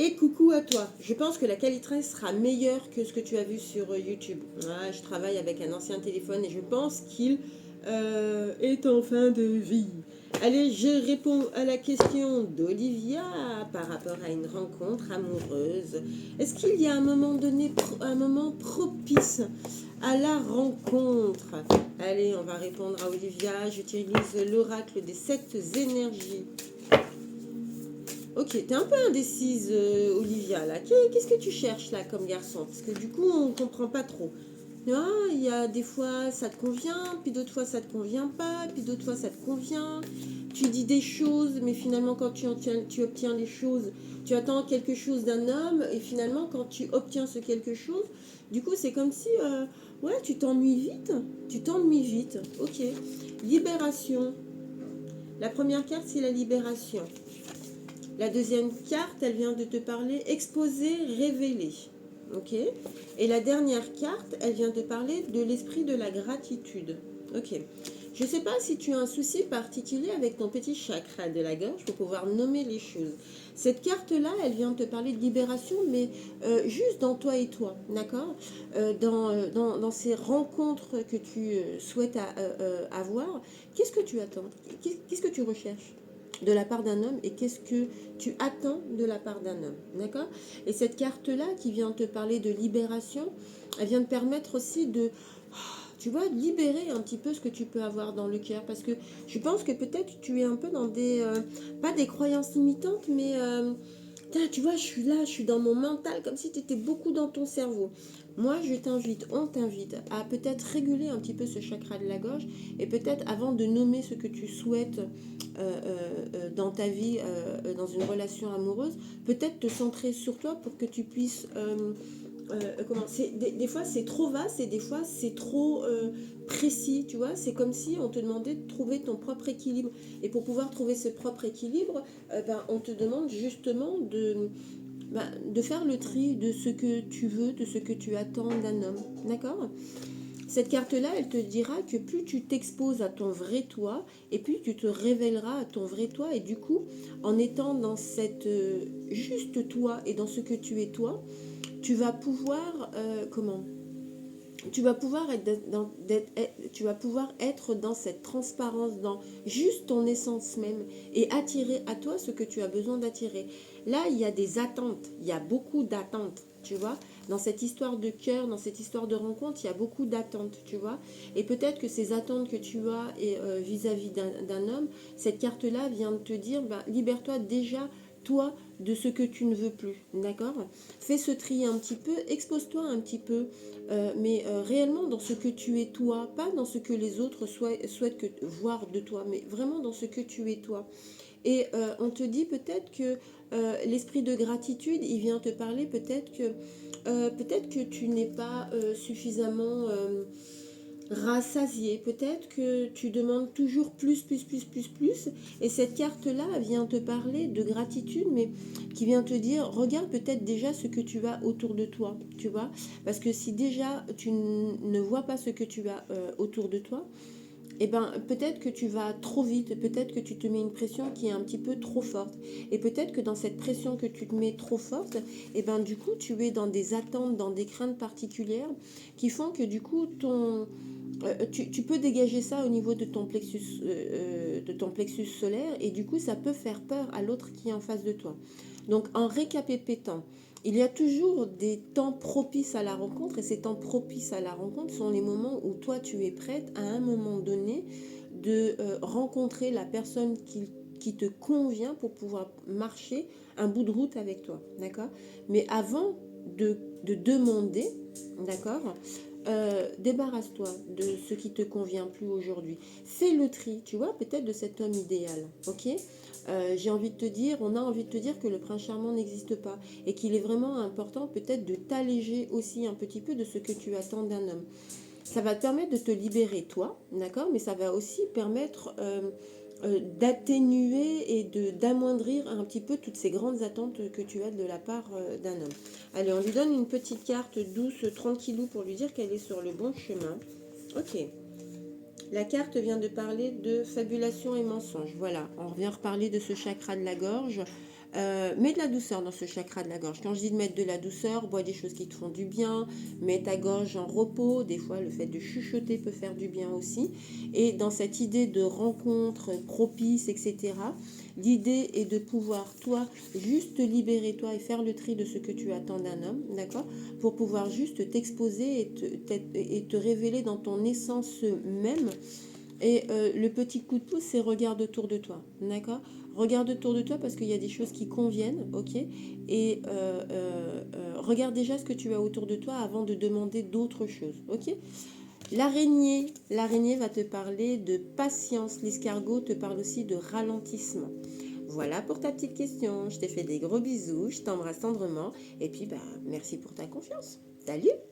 Et coucou à toi. Je pense que la qualité sera meilleure que ce que tu as vu sur YouTube. Ah, je travaille avec un ancien téléphone et je pense qu'il est en fin de vie. Allez, je réponds à la question d'Olivia par rapport à une rencontre amoureuse. Est-ce qu'il y a un moment donné, un moment propice à la rencontre? Allez, on va répondre à Olivia. J'utilise l'oracle des 7 énergies. Ok, t'es un peu indécise, Olivia, là. Qu'est-ce que tu cherches, là, comme garçon? Parce que du coup, on comprend pas trop. Ah, il y a des fois, ça te convient, puis d'autres fois, ça te convient pas, puis d'autres fois, ça te convient. Tu dis des choses, mais finalement, quand tu obtiens les choses, tu attends quelque chose d'un homme, et finalement, quand tu obtiens ce quelque chose, du coup, c'est comme si, ouais, tu t'ennuies vite. Tu t'ennuies vite. Ok. Libération. La première carte, c'est la libération. La deuxième carte, elle vient de te parler exposer, révéler. Ok. Et la dernière carte, elle vient te parler de l'esprit de la gratitude. Ok. Je ne sais pas si tu as un souci particulier avec ton petit chakra de la gorge pour pouvoir nommer les choses. Cette carte-là, elle vient te parler de libération, mais juste dans toi et toi, d'accord, dans ces rencontres que tu souhaites avoir, qu'est-ce que tu attends? Qu'est-ce que tu recherches de la part d'un homme et qu'est-ce que tu attends de la part d'un homme, d'accord? Et cette carte-là qui vient te parler de libération, elle vient te permettre aussi de, tu vois, libérer un petit peu ce que tu peux avoir dans le cœur. Parce que je pense que peut-être tu es un peu dans des, pas des croyances limitantes, mais tu vois, je suis là, je suis dans mon mental, comme si tu étais beaucoup dans ton cerveau. Moi, je t'invite, on t'invite à peut-être réguler un petit peu ce chakra de la gorge et peut-être avant de nommer ce que tu souhaites dans ta vie, dans une relation amoureuse, peut-être te centrer sur toi pour que tu puisses des fois c'est trop vaste et des fois c'est trop précis, tu vois. C'est comme si on te demandait de trouver ton propre équilibre. Et pour pouvoir trouver ce propre équilibre, on te demande justement de faire le tri de ce que tu veux, de ce que tu attends d'un homme. D'accord? Cette carte-là, elle te dira que plus tu t'exposes à ton vrai toi, et plus tu te révéleras à ton vrai toi, et du coup, en étant dans cette juste toi et dans ce que tu es toi, tu vas pouvoir tu vas pouvoir tu vas pouvoir être dans cette transparence, dans juste ton essence même et attirer à toi ce que tu as besoin d'attirer. Là, il y a des attentes, il y a beaucoup d'attentes, tu vois. Dans cette histoire de cœur, dans cette histoire de rencontre, il y a beaucoup d'attentes, tu vois. Et peut-être que ces attentes que tu as vis-à-vis d'un homme, cette carte-là vient de te dire, libère-toi déjà, toi, de ce que tu ne veux plus, d'accord? Fais ce tri un petit peu, expose-toi un petit peu, mais réellement dans ce que tu es toi, pas dans ce que les autres souhaitent voir de toi, mais vraiment dans ce que tu es toi. Et on te dit peut-être que l'esprit de gratitude, il vient te parler peut-être que tu n'es pas suffisamment rassasié. Peut-être que tu demandes toujours plus, plus, plus, plus, plus. Et cette carte-là vient te parler de gratitude, mais qui vient te dire, regarde peut-être déjà ce que tu as autour de toi, tu vois. Parce que si déjà tu ne vois pas ce que tu as autour de toi, eh ben, peut-être que tu vas trop vite, peut-être que tu te mets une pression qui est un petit peu trop forte. Et peut-être que dans cette pression que tu te mets trop forte, eh ben, du coup, tu es dans des attentes, dans des craintes particulières qui font que du coup, tu peux dégager ça au niveau de ton plexus solaire et du coup, ça peut faire peur à l'autre qui est en face de toi. Donc, en récapétant, il y a toujours des temps propices à la rencontre et ces temps propices à la rencontre sont les moments où toi tu es prête à un moment donné de rencontrer la personne qui te convient pour pouvoir marcher un bout de route avec toi, d'accord? Mais avant de demander, d'accord, débarrasse-toi de ce qui te convient plus aujourd'hui. Fais le tri, tu vois, peut-être de cet homme idéal, ok? J'ai envie de te dire, on a envie de te dire que le prince charmant n'existe pas et qu'il est vraiment important peut-être de t'alléger aussi un petit peu de ce que tu attends d'un homme. Ça va te permettre de te libérer toi, d'accord, mais ça va aussi permettre d'atténuer et d'amoindrir un petit peu toutes ces grandes attentes que tu as de la part d'un homme. Allez, on lui donne une petite carte douce, tranquillou pour lui dire qu'elle est sur le bon chemin. Ok. La carte vient de parler de fabulation et mensonge. Voilà, on revient reparler de ce chakra de la gorge. Mets de la douceur dans ce chakra de la gorge. Quand je dis de mettre de la douceur, bois des choses qui te font du bien, mets ta gorge en repos. Des fois, le fait de chuchoter peut faire du bien aussi. Et dans cette idée de rencontre propice, etc., l'idée est de pouvoir, toi, juste te libérer, toi, et faire le tri de ce que tu attends d'un homme, d'accord? Pour pouvoir juste t'exposer et te révéler dans ton essence même. Et le petit coup de pouce, c'est regarde autour de toi, d'accord? Regarde autour de toi parce qu'il y a des choses qui conviennent, ok? Et regarde déjà ce que tu as autour de toi avant de demander d'autres choses, ok? L'araignée va te parler de patience. L'escargot te parle aussi de ralentissement. Voilà pour ta petite question. Je te fais des gros bisous, je t'embrasse tendrement et puis bah merci pour ta confiance. Salut!